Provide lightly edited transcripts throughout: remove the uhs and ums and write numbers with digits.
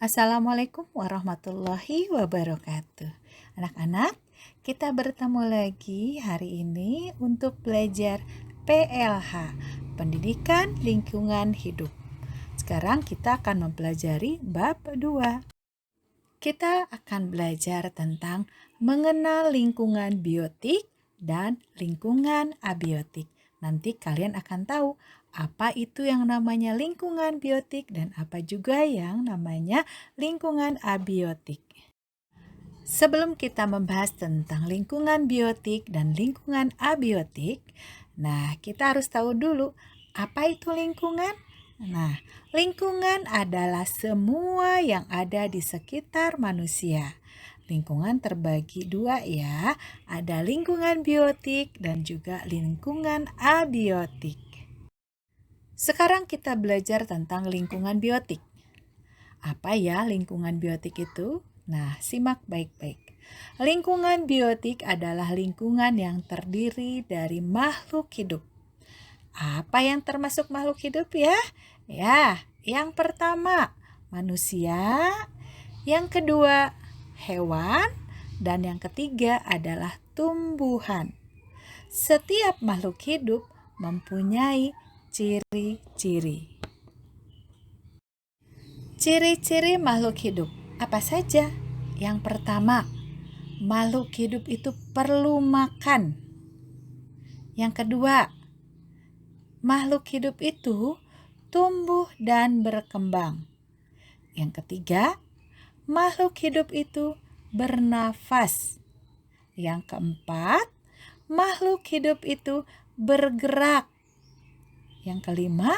Assalamualaikum warahmatullahi wabarakatuh. Anak-anak, kita bertemu lagi hari ini untuk belajar PLH, Pendidikan Lingkungan Hidup. Sekarang kita akan mempelajari bab 2. Kita akan belajar tentang mengenal lingkungan biotik dan lingkungan abiotik. Nanti kalian akan tahu apa itu yang namanya lingkungan biotik dan apa juga yang namanya lingkungan abiotik. Sebelum kita membahas tentang lingkungan biotik dan lingkungan abiotik, kita harus tahu dulu apa itu lingkungan. Lingkungan adalah semua yang ada di sekitar manusia. Lingkungan terbagi dua ya, ada lingkungan biotik dan juga lingkungan abiotik. Sekarang kita belajar tentang lingkungan biotik. Apa ya lingkungan biotik itu? Simak baik-baik. Lingkungan biotik adalah lingkungan yang terdiri dari makhluk hidup. Apa yang termasuk makhluk hidup ya? Yang pertama manusia, yang kedua hewan, dan yang ketiga adalah tumbuhan. Setiap makhluk hidup mempunyai ciri-ciri. Ciri-ciri makhluk hidup apa saja? Yang pertama, makhluk hidup itu perlu makan. Yang kedua, makhluk hidup itu tumbuh dan berkembang. Yang ketiga, makhluk hidup itu bernafas. Yang keempat, makhluk hidup itu bergerak. Yang kelima,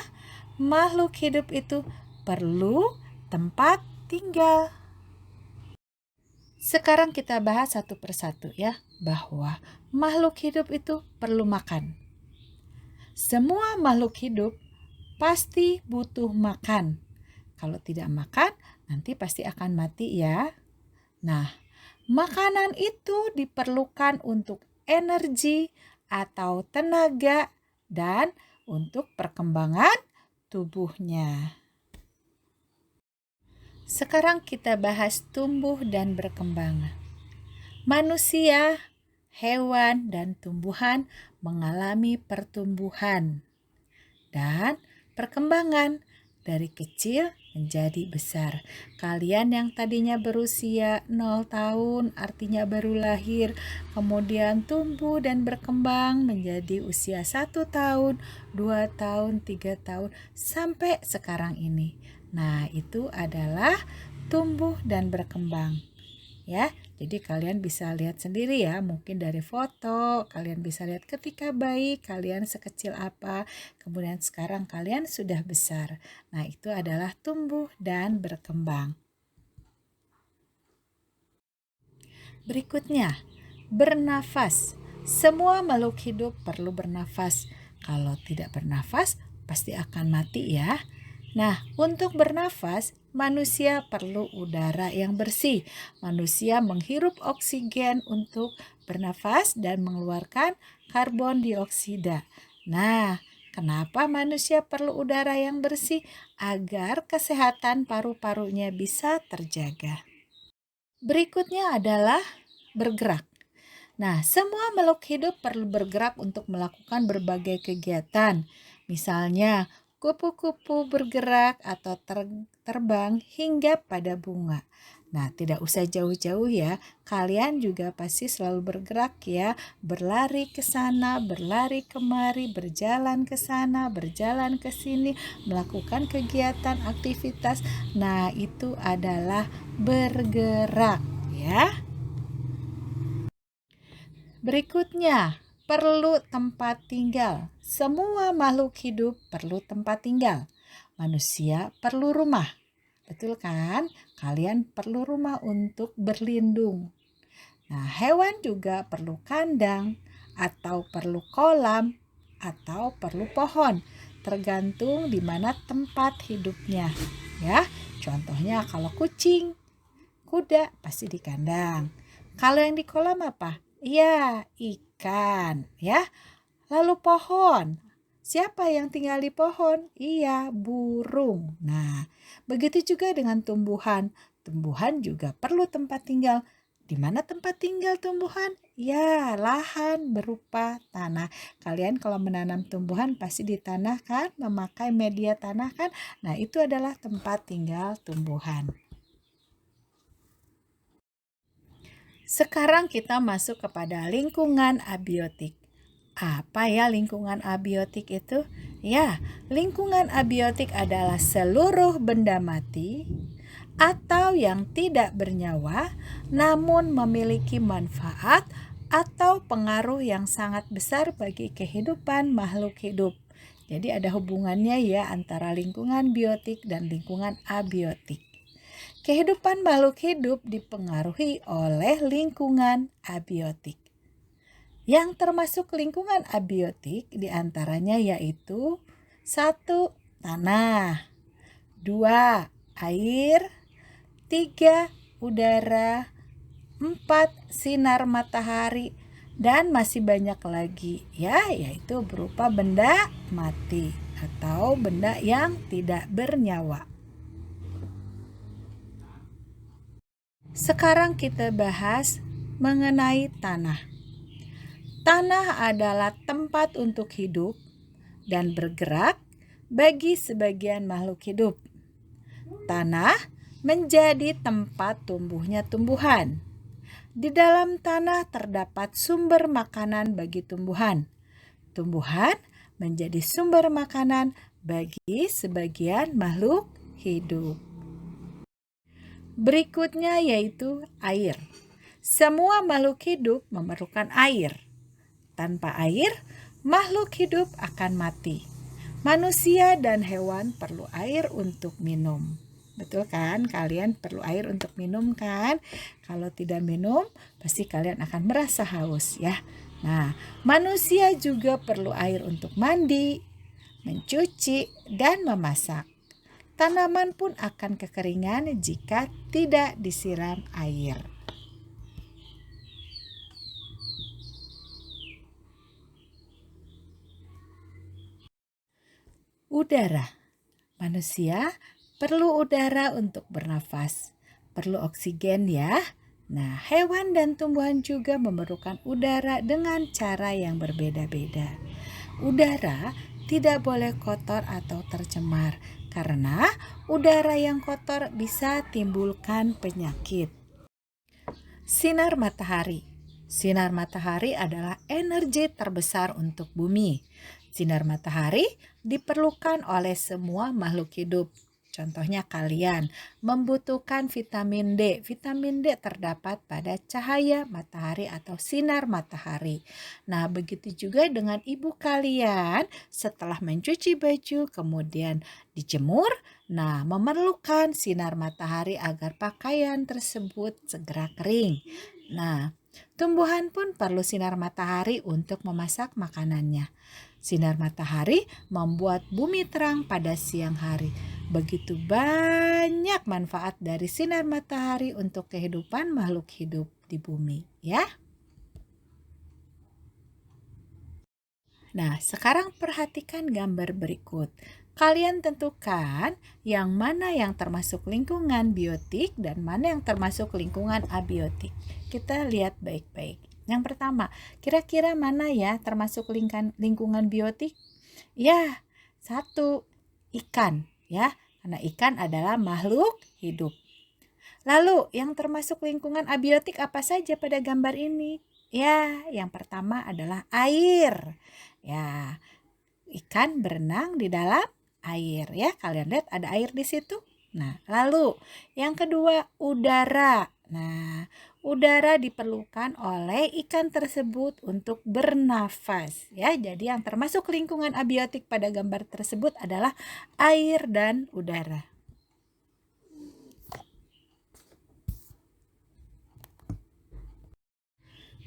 makhluk hidup itu perlu tempat tinggal. Sekarang kita bahas satu persatu ya, bahwa makhluk hidup itu perlu makan. Semua makhluk hidup pasti butuh makan. Kalau tidak makan, nanti pasti akan mati ya. Makanan itu diperlukan untuk energi atau tenaga dan untuk perkembangan tubuhnya. Sekarang kita bahas tumbuh dan berkembang. Manusia, hewan, dan tumbuhan mengalami pertumbuhan dan perkembangan dari kecil menjadi besar. Kalian yang tadinya berusia 0 tahun artinya baru lahir, kemudian tumbuh dan berkembang menjadi usia 1 tahun, 2 tahun, 3 tahun, sampai sekarang ini. Itu adalah tumbuh dan berkembang. Ya, jadi kalian bisa lihat sendiri ya, mungkin dari foto kalian bisa lihat ketika bayi kalian sekecil apa, kemudian sekarang kalian sudah besar. Itu adalah tumbuh dan berkembang. Berikutnya, bernafas. Semua makhluk hidup perlu bernafas. Kalau tidak bernafas, pasti akan mati ya. Untuk bernafas, manusia perlu udara yang bersih. Manusia menghirup oksigen untuk bernafas dan mengeluarkan karbon dioksida. Kenapa manusia perlu udara yang bersih? Agar kesehatan paru-parunya bisa terjaga. Berikutnya adalah bergerak. Semua makhluk hidup perlu bergerak untuk melakukan berbagai kegiatan. Misalnya, kupu-kupu bergerak atau terbang hingga pada bunga. Tidak usah jauh-jauh ya. Kalian juga pasti selalu bergerak ya. Berlari ke sana, berlari kemari, berjalan ke sana, berjalan ke sini, melakukan kegiatan aktivitas. Itu adalah bergerak ya. Berikutnya, perlu tempat tinggal. Semua makhluk hidup perlu tempat tinggal. Manusia perlu rumah. Betul kan? Kalian perlu rumah untuk berlindung. Hewan juga perlu kandang atau perlu kolam atau perlu pohon. Tergantung di mana tempat hidupnya. Ya, contohnya kalau kucing, kuda pasti di kandang. Kalau yang di kolam apa? Ya, ikan ya. Lalu pohon. Siapa yang tinggal di pohon? Iya, burung. Nah, begitu juga dengan tumbuhan. Tumbuhan juga perlu tempat tinggal. Di mana tempat tinggal tumbuhan? Ya, lahan berupa tanah. Kalian kalau menanam tumbuhan pasti di tanah kan, memakai media tanah kan? Nah, itu adalah tempat tinggal tumbuhan. Sekarang kita masuk kepada lingkungan abiotik. Apa ya lingkungan abiotik itu? Ya, lingkungan abiotik adalah seluruh benda mati atau yang tidak bernyawa namun memiliki manfaat atau pengaruh yang sangat besar bagi kehidupan makhluk hidup. Jadi ada hubungannya ya antara lingkungan biotik dan lingkungan abiotik. Kehidupan makhluk hidup dipengaruhi oleh lingkungan abiotik. Yang termasuk lingkungan abiotik diantaranya yaitu 1. Tanah, 2. Air, 3. Udara, 4. Sinar matahari, dan masih banyak lagi ya, yaitu berupa benda mati atau benda yang tidak bernyawa. Sekarang kita bahas mengenai tanah. Tanah adalah tempat untuk hidup dan bergerak bagi sebagian makhluk hidup. Tanah menjadi tempat tumbuhnya tumbuhan. Di dalam tanah terdapat sumber makanan bagi tumbuhan. Tumbuhan menjadi sumber makanan bagi sebagian makhluk hidup. Berikutnya yaitu air. Semua makhluk hidup memerlukan air. Tanpa air, makhluk hidup akan mati. Manusia dan hewan perlu air untuk minum. Betul kan? Kalian perlu air untuk minum kan? Kalau tidak minum, pasti kalian akan merasa haus ya. Nah, manusia juga perlu air untuk mandi, mencuci, dan memasak. Tanaman pun akan kekeringan jika tidak disiram air. Udara. Manusia perlu udara untuk bernafas. Perlu oksigen ya. Nah, hewan dan tumbuhan juga memerlukan udara dengan cara yang berbeda-beda. Udara tidak boleh kotor atau tercemar karena udara yang kotor bisa timbulkan penyakit. Sinar matahari. Sinar matahari adalah energi terbesar untuk bumi. Sinar matahari diperlukan oleh semua makhluk hidup. Contohnya kalian membutuhkan vitamin D. Vitamin D terdapat pada cahaya matahari atau sinar matahari. Nah, begitu juga dengan ibu kalian setelah mencuci baju kemudian dijemur. Nah, memerlukan sinar matahari agar pakaian tersebut segera kering. Nah, tumbuhan pun perlu sinar matahari untuk memasak makanannya. Sinar matahari membuat bumi terang pada siang hari. Begitu banyak manfaat dari sinar matahari untuk kehidupan makhluk hidup di bumi, ya. Nah, sekarang perhatikan gambar berikut. Kalian tentukan yang mana yang termasuk lingkungan biotik dan mana yang termasuk lingkungan abiotik. Kita lihat baik-baik. Yang pertama, kira-kira mana ya termasuk lingkungan biotik? Ya, 1. Ikan, ya. Karena ikan adalah makhluk hidup. Lalu, yang termasuk lingkungan abiotik apa saja pada gambar ini? Ya, yang pertama adalah air. Ya, ikan berenang di dalam air ya. Kalian lihat ada air di situ. Nah, lalu yang kedua udara. Nah, udara diperlukan oleh ikan tersebut untuk bernafas ya. Jadi yang termasuk lingkungan abiotik pada gambar tersebut adalah air dan udara.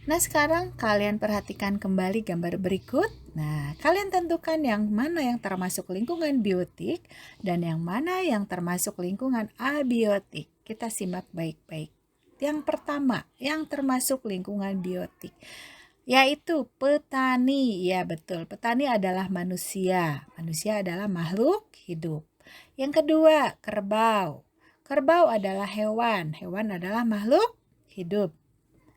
Nah, sekarang kalian perhatikan kembali gambar berikut. Nah, kalian tentukan yang mana yang termasuk lingkungan biotik dan yang mana yang termasuk lingkungan abiotik. Kita simak baik-baik. Yang pertama, yang termasuk lingkungan biotik. yaitu petani. Ya, betul. Petani adalah manusia. Manusia adalah makhluk hidup. Yang kedua, kerbau. Kerbau adalah hewan. Hewan adalah makhluk hidup.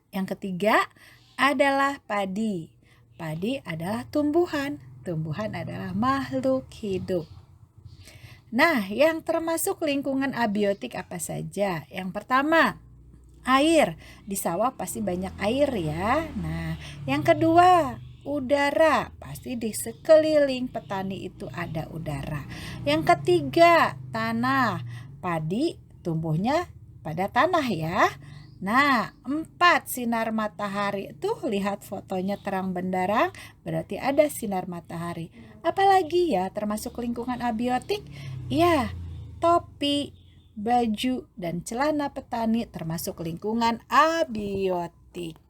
Yang ketiga adalah padi. Padi adalah tumbuhan. Tumbuhan adalah makhluk hidup. Nah, yang termasuk lingkungan abiotik apa saja? Yang pertama, air. Di sawah pasti banyak air ya. Nah, yang kedua, udara. Pasti di sekeliling petani itu ada udara. Yang ketiga, tanah. Padi tumbuhnya pada tanah ya. Nah, 4, sinar matahari. Tuh, lihat fotonya terang benderang, berarti ada sinar matahari. Apalagi ya termasuk lingkungan abiotik? Ya, topi, baju, dan celana petani termasuk lingkungan abiotik.